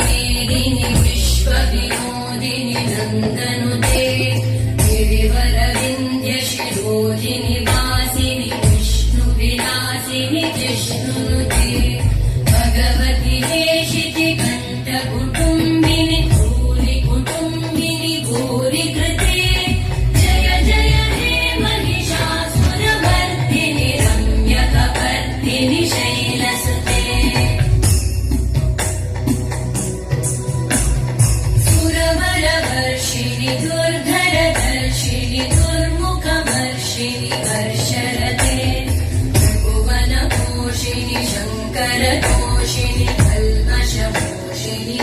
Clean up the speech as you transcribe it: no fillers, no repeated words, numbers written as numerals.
वेदिनि विश्वविनोदिनि नन्दनुते गिरिवरविन्ध्यशिरोजिनि वासिनि विष्णुविलासिनि जिष्णुनुते भगवति हेशिति कण्ठकुटुम्बिनि भूरिकुटुम्बिनि भूरिकृते जय जय हे महिषासुरमर्दिनि रम्यकपर्दिनि शैलसुते सुरवरवर्षिणि दुर्गा